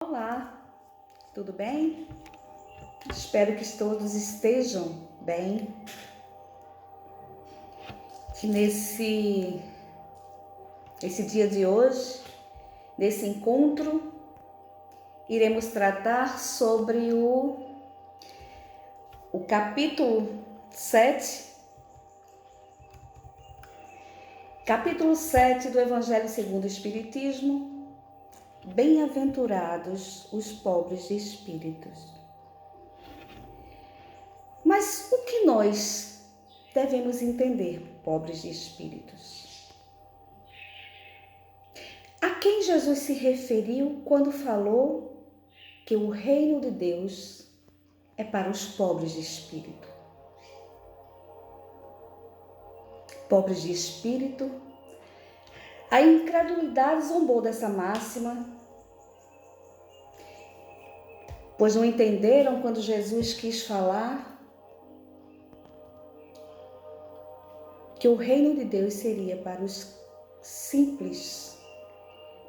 Olá, tudo bem? Espero que todos estejam bem. Que nesse dia de hoje, nesse encontro, iremos tratar sobre o capítulo 7. Capítulo 7 do Evangelho segundo o Espiritismo. Bem-aventurados os pobres de espíritos. Mas o que nós devemos entender por pobres de espíritos? A quem Jesus se referiu quando falou que o reino de Deus é para os pobres de espírito? Pobres de espírito. A incredulidade zombou dessa máxima, pois não entenderam quando Jesus quis falar que o reino de Deus seria para os simples,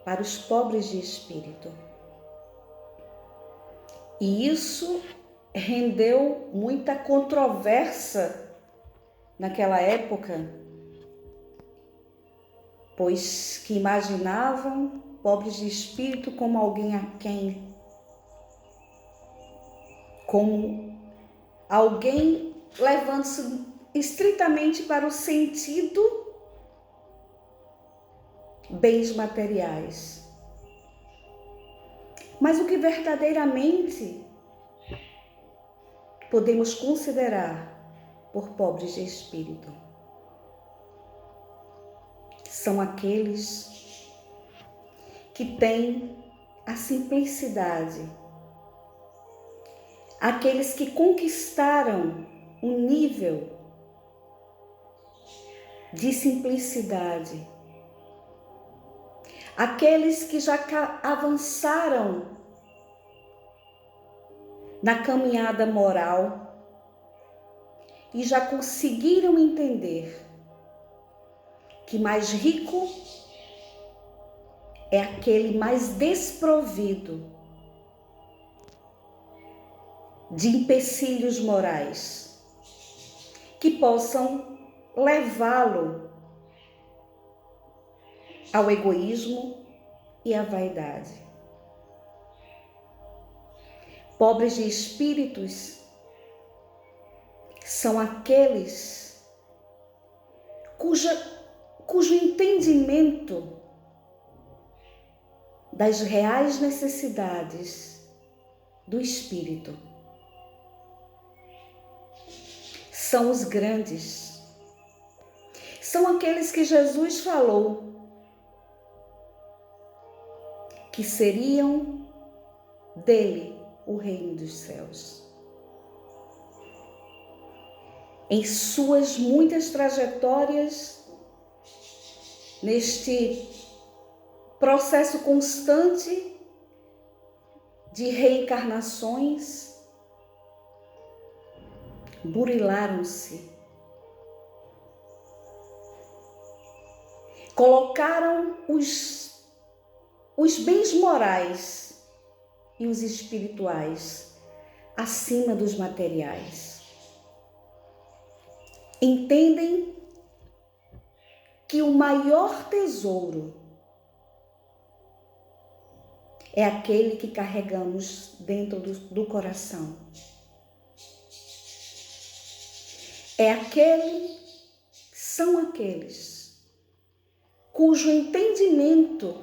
para os pobres de espírito. E isso rendeu muita controvérsia naquela época, pois que imaginavam pobres de espírito como alguém aquém, como alguém levando-se estritamente para o sentido bens materiais. Mas o que verdadeiramente podemos considerar por pobres de espírito são aqueles que têm a simplicidade, aqueles que conquistaram um nível de simplicidade, aqueles que já avançaram na caminhada moral e já conseguiram entender que mais rico é aquele mais desprovido de empecilhos morais que possam levá-lo ao egoísmo e à vaidade. Pobres de espíritos são aqueles cujo entendimento das reais necessidades do espírito são os grandes, são aqueles que Jesus falou que seriam dele o reino dos céus. Em suas muitas trajetórias, neste processo constante de reencarnações, burilaram-se, colocaram os bens morais e os espirituais acima dos materiais. Entendem que o maior tesouro é aquele que carregamos dentro do coração. São aqueles cujo entendimento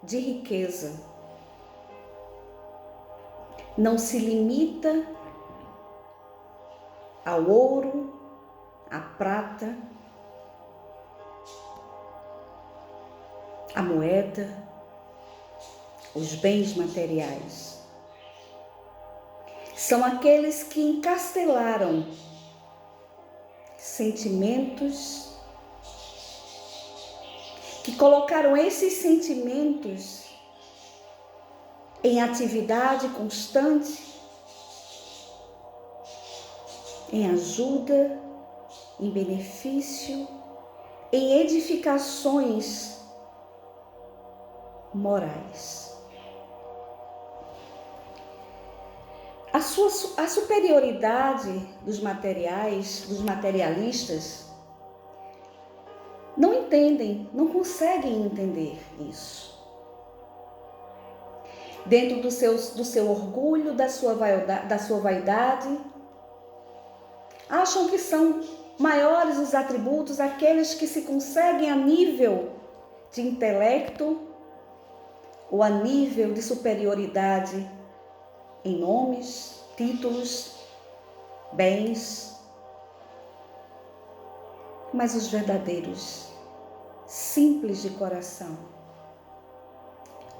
de riqueza não se limita ao ouro, à prata, à moeda, os bens materiais. São aqueles que encastelaram sentimentos, que colocaram esses sentimentos em atividade constante, em ajuda, em benefício, em edificações morais. a superioridade dos materiais, dos materialistas, não entendem, não conseguem entender isso. Dentro do seu orgulho, da sua vaidade, acham que são maiores os atributos aqueles que se conseguem a nível de intelecto ou a nível de superioridade em nomes, títulos, bens. Mas os verdadeiros, simples de coração,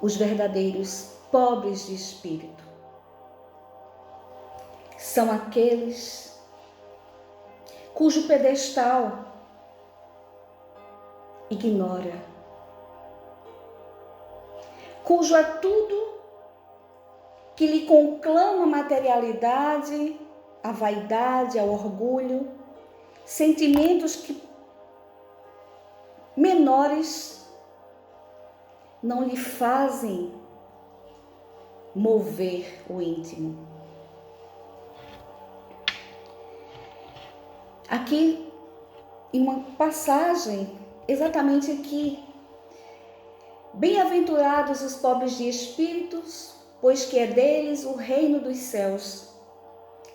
os verdadeiros pobres de espírito, são aqueles cujo pedestal ignora, cujo é tudo que lhe conclama a materialidade, a vaidade, ao orgulho, sentimentos que menores não lhe fazem mover o íntimo. Aqui, em uma passagem, exatamente aqui, bem-aventurados os pobres de espíritos, pois que é deles o reino dos céus.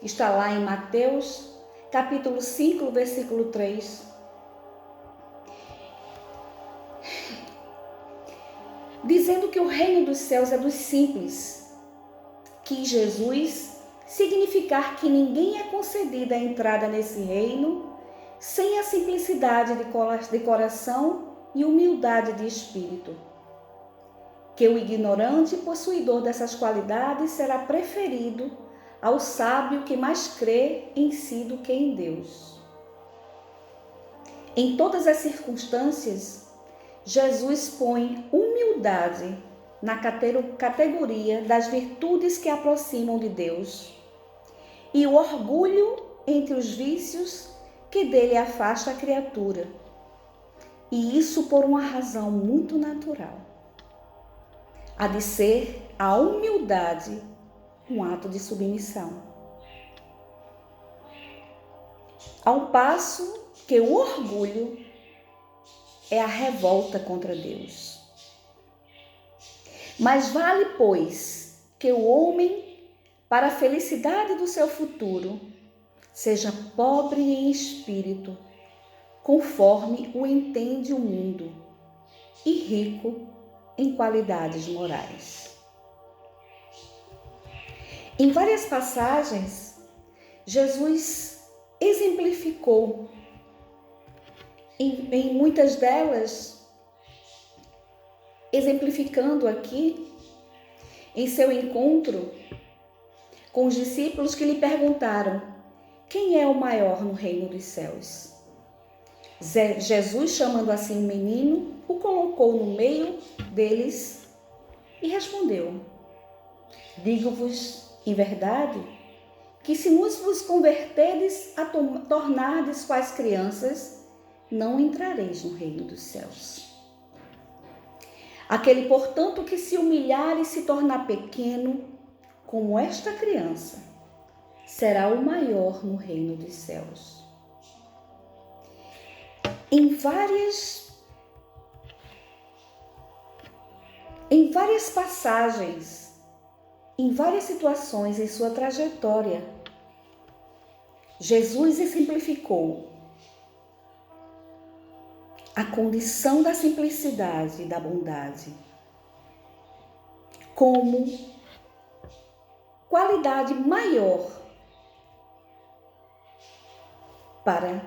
Está lá em Mateus, capítulo 5, versículo 3. Dizendo que o reino dos céus é dos simples, que Jesus significar que ninguém é concedida a entrada nesse reino sem a simplicidade de coração e humildade de espírito. Que o ignorante possuidor dessas qualidades será preferido ao sábio que mais crê em si do que em Deus. Em todas as circunstâncias, Jesus põe humildade na categoria das virtudes que aproximam de Deus e o orgulho entre os vícios que dele afasta a criatura. E isso por uma razão muito natural. Há de ser a humildade um ato de submissão. Ao passo que o orgulho é a revolta contra Deus. Mas vale, pois, que o homem, para a felicidade do seu futuro, seja pobre em espírito, conforme o entende o mundo, e rico em qualidades morais. Em várias passagens, Jesus exemplificou, em muitas delas, exemplificando aqui, em seu encontro com os discípulos que lhe perguntaram: quem é o maior no reino dos céus? Jesus, chamando assim um menino, o colocou no meio deles e respondeu: digo-vos em verdade que se vos converterdes a tornardes quais crianças, não entrareis no reino dos céus. Aquele, portanto, que se humilhar e se tornar pequeno, como esta criança, será o maior no reino dos céus. Em várias passagens, em várias situações em sua trajetória, Jesus exemplificou a condição da simplicidade e da bondade como qualidade maior para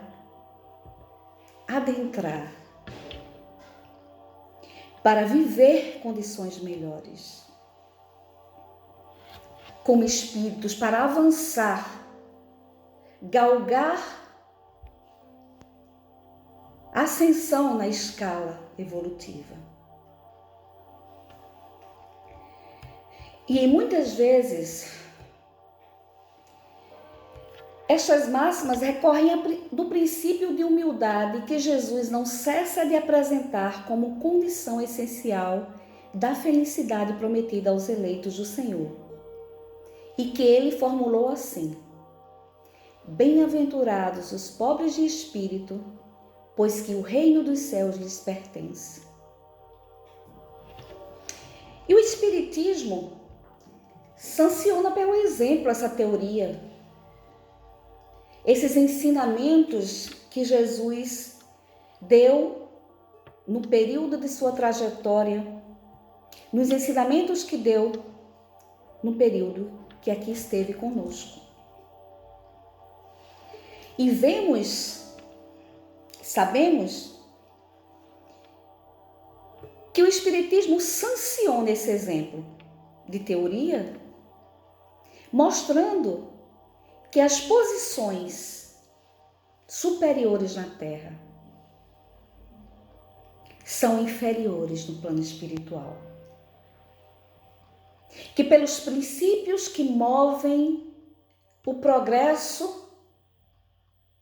adentrar, para viver condições melhores, como espíritos, para avançar, galgar ascensão na escala evolutiva. E muitas vezes, estas máximas recorrem do princípio de humildade que Jesus não cessa de apresentar como condição essencial da felicidade prometida aos eleitos do Senhor. e que ele formulou assim: bem-aventurados os pobres de espírito, pois que o reino dos céus lhes pertence. E o Espiritismo sanciona pelo exemplo essa teoria, esses ensinamentos que Jesus deu no período de sua trajetória, nos ensinamentos que deu no período que aqui esteve conosco. E sabemos que o Espiritismo sanciona esse exemplo de teoria, mostrando que as posições superiores na Terra são inferiores no plano espiritual. Que pelos princípios que movem o progresso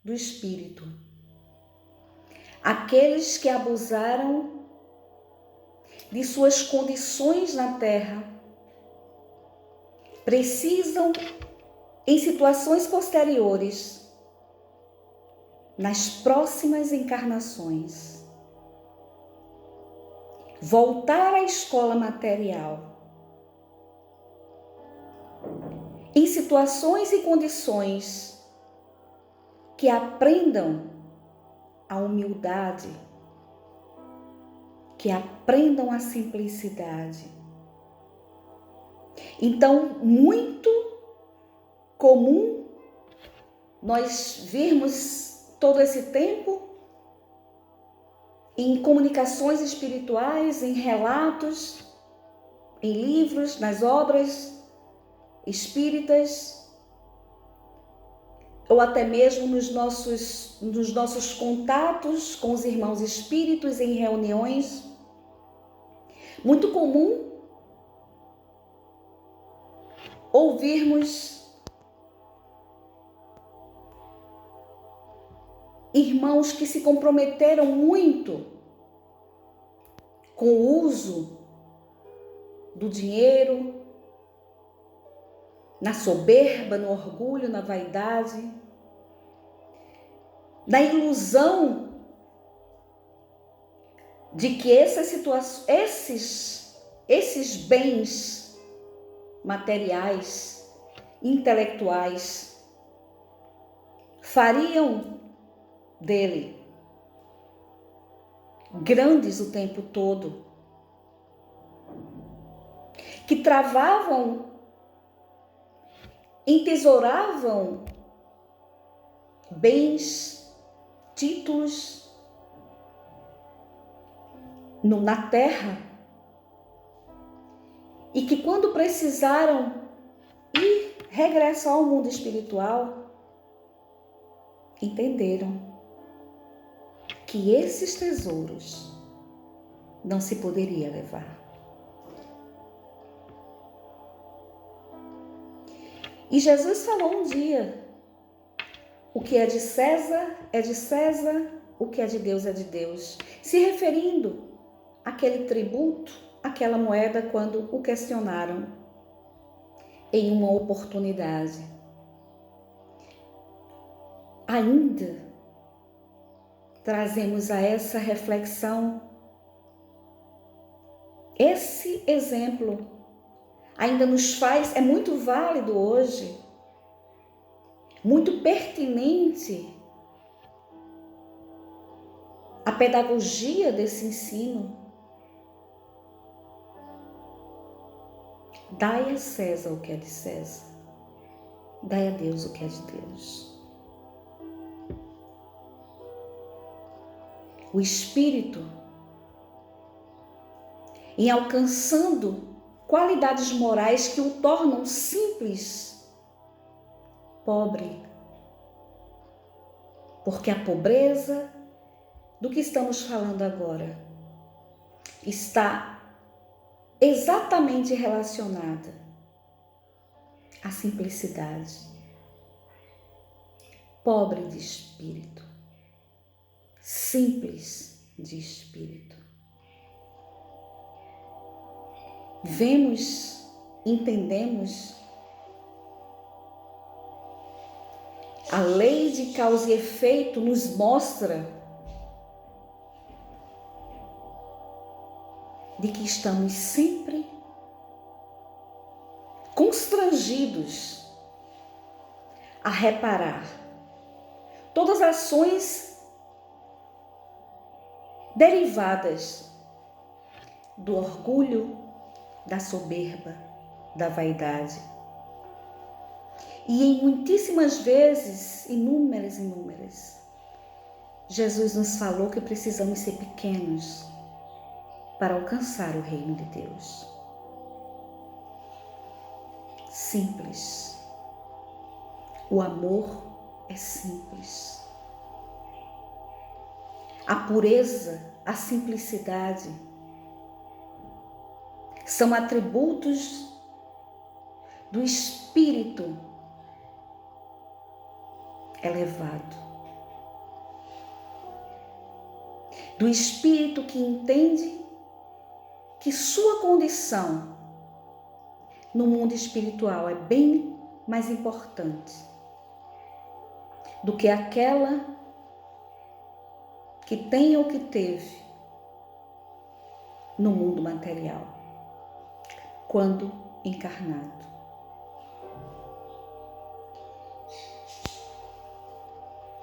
do espírito, aqueles que abusaram de suas condições na Terra precisam, em situações posteriores, nas próximas encarnações, voltar à escola material, em situações e condições que aprendam a humildade, que aprendam a simplicidade. Então, muito comum nós virmos todo esse tempo em comunicações espirituais, em relatos, em livros, nas obras espíritas, ou até mesmo nos nossos contatos com os irmãos espíritos em reuniões. Muito comum ouvirmos irmãos que se comprometeram muito com o uso do dinheiro, na soberba, no orgulho, na vaidade, na ilusão de que esses bens materiais, intelectuais, fariam dele grandes o tempo todo, que travavam, entesouravam bens, títulos na terra, e que quando precisaram regressar ao mundo espiritual, entenderam que esses tesouros não se poderia levar. E Jesus falou um dia: o que é de César, o que é de Deus, se referindo àquele tributo, àquela moeda, quando o questionaram em uma oportunidade. Ainda trazemos a essa reflexão, esse exemplo ainda nos faz, é muito válido hoje, muito pertinente a pedagogia desse ensino. Dai a César o que é de César, dai a Deus o que é de Deus. O espírito, em alcançando qualidades morais que o tornam simples, pobre, porque a pobreza do que estamos falando agora está exatamente relacionada à simplicidade. Pobre de espírito, simples de espírito. Vemos, entendemos A lei de causa e efeito nos mostra de que estamos sempre constrangidos a reparar todas as ações derivadas do orgulho, da soberba, da vaidade. E em muitíssimas vezes, inúmeras, Jesus nos falou que precisamos ser pequenos para alcançar o reino de Deus. Simples. O amor é simples. A pureza, a simplicidade são atributos do espírito elevado, do espírito que entende que sua condição no mundo espiritual é bem mais importante do que aquela que tem ou que teve no mundo material, quando encarnado.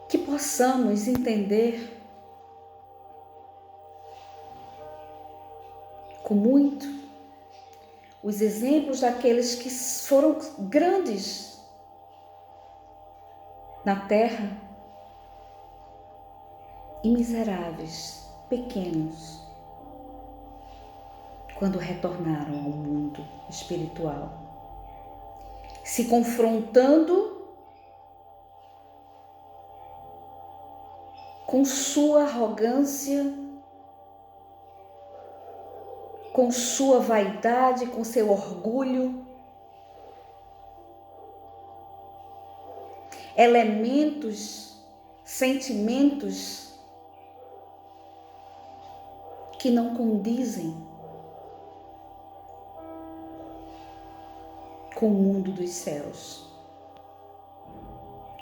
Que possamos entender com muito os exemplos daqueles que foram grandes na terra e miseráveis, pequenos, quando retornaram ao mundo espiritual, se confrontando com sua arrogância, com sua vaidade, com seu orgulho, elementos, sentimentos que não condizem com o mundo dos céus,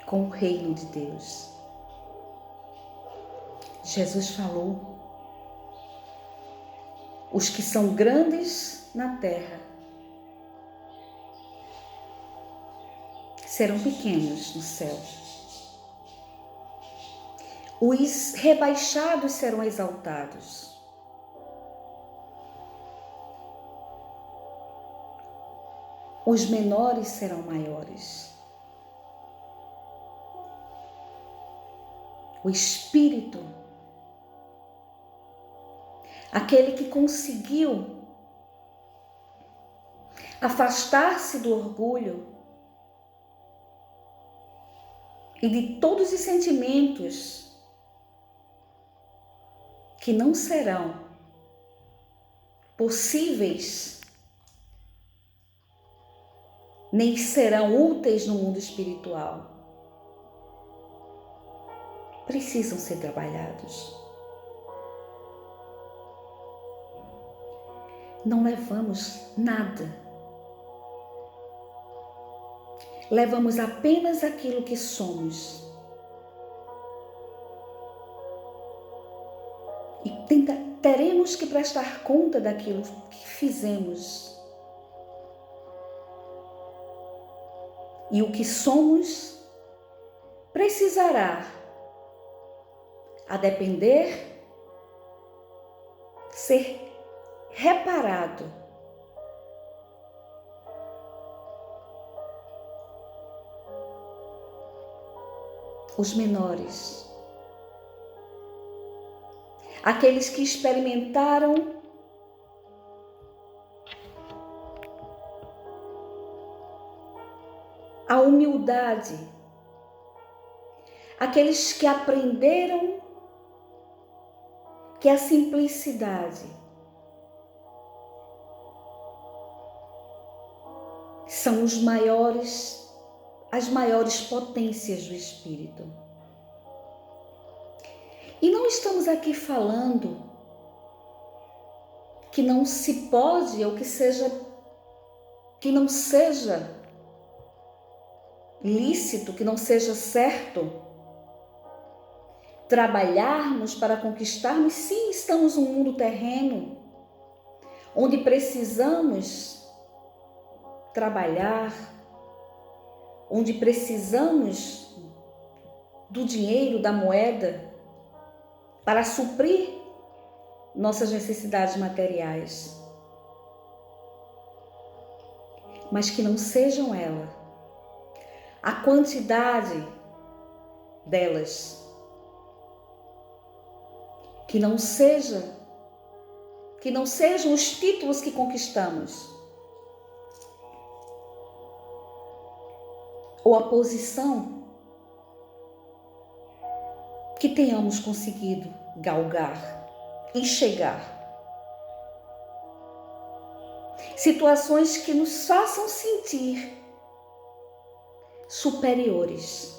com o reino de Deus. Jesus falou: os que são grandes na terra serão pequenos no céu. Os rebaixados serão exaltados. Os menores serão maiores. O espírito, aquele que conseguiu afastar-se do orgulho e de todos os sentimentos que não serão possíveis nem serão úteis no mundo espiritual, precisam ser trabalhados. Não levamos nada. Levamos apenas aquilo que somos. E teremos que prestar conta daquilo que fizemos. E o que somos precisará, a depender, ser reparado. Os menores, aqueles que experimentaram a humildade, aqueles que aprenderam que a simplicidade são as maiores potências do espírito. E não estamos aqui falando que não se pode ou que não seja lícito, que não seja certo trabalharmos para conquistarmos. Sim, estamos num mundo terreno, onde precisamos trabalhar, onde precisamos do dinheiro, da moeda, para suprir nossas necessidades materiais. Mas que não sejam elas, a quantidade delas, que não sejam os títulos que conquistamos, ou a posição que tenhamos conseguido galgar e chegar. Situações que nos façam sentir superiores,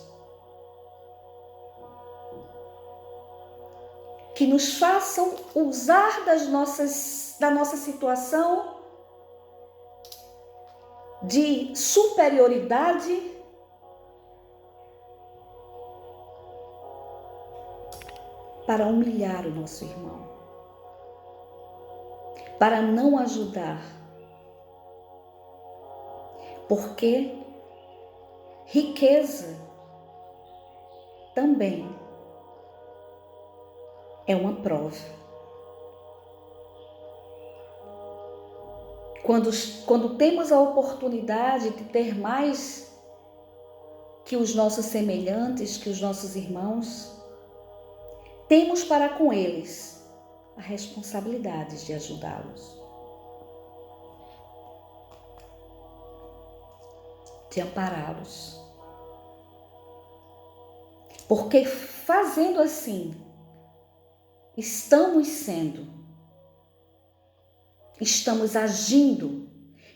que nos façam usar da nossa situação de superioridade para humilhar o nosso irmão, para não ajudar, porque riqueza também é uma prova. Quando temos a oportunidade de ter mais que os nossos semelhantes, que os nossos irmãos, temos para com eles a responsabilidade de ajudá-los, de ampará-los. Porque fazendo assim, estamos agindo,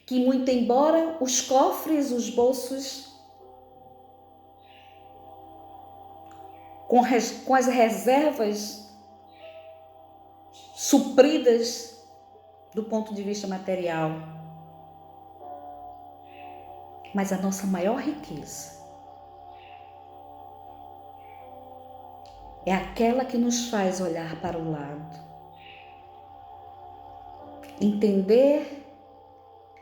que muito embora os cofres, os bolsos, com as reservas supridas do ponto de vista material, mas a nossa maior riqueza é aquela que nos faz olhar para o lado, entender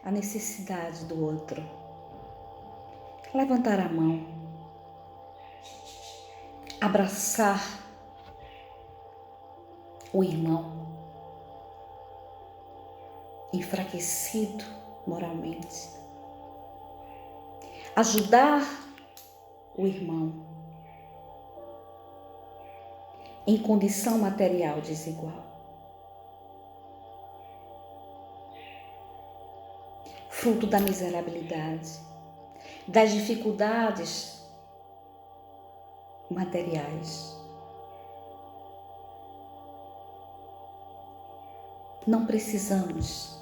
a necessidade do outro, levantar a mão, abraçar o irmão enfraquecido moralmente, ajudar o irmão em condição material desigual. Fruto da miserabilidade, das dificuldades materiais. Não precisamos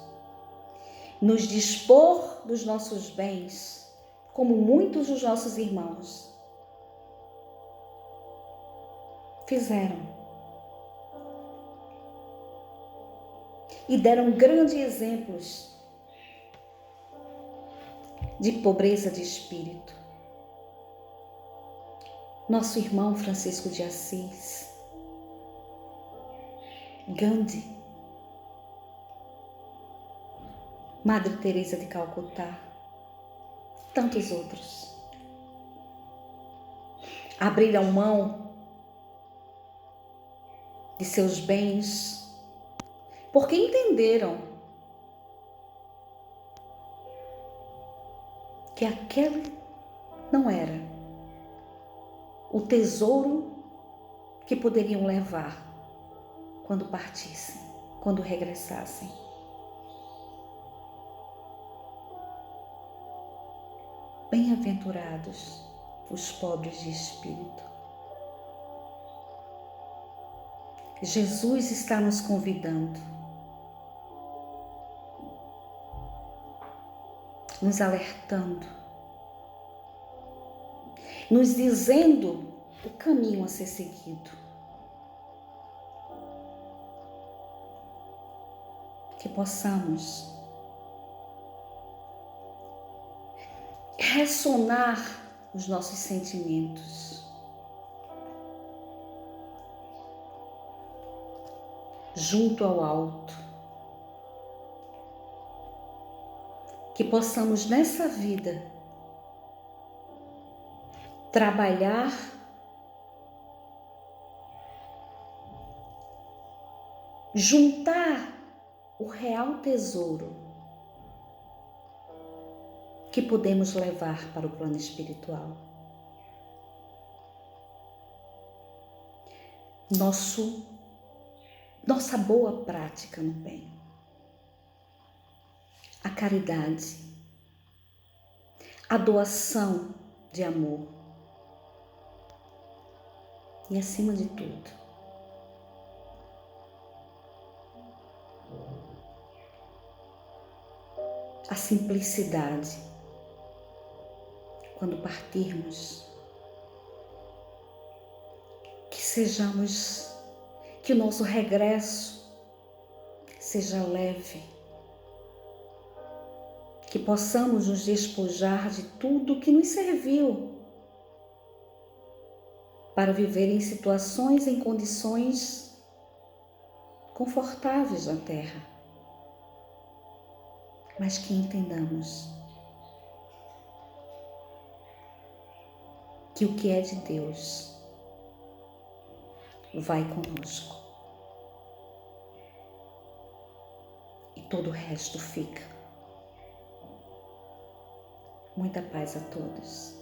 nos dispor dos nossos bens, como muitos dos nossos irmãos fizeram e deram grandes exemplos de pobreza de espírito. Nosso irmão Francisco de Assis, Gandhi, Madre Teresa de Calcutá, tantos outros, abriram mão de seus bens porque entenderam que aquele não era o tesouro que poderiam levar quando partissem, quando regressassem. Bem-aventurados os pobres de espírito. Jesus está nos convidando, nos alertando, nos dizendo o caminho a ser seguido. Que possamos ressonar os nossos sentimentos. Junto ao alto. Que possamos nessa vida trabalhar juntar o real tesouro que podemos levar para o plano espiritual. Nossa boa prática no bem. A caridade. A doação de amor. E acima de tudo, a simplicidade. Quando partirmos, que o nosso regresso seja leve, que possamos nos despojar de tudo que nos serviu para viver em situações, em condições confortáveis na Terra, mas que entendamos que o que é de Deus vai conosco e todo o resto fica. Muita paz a todos.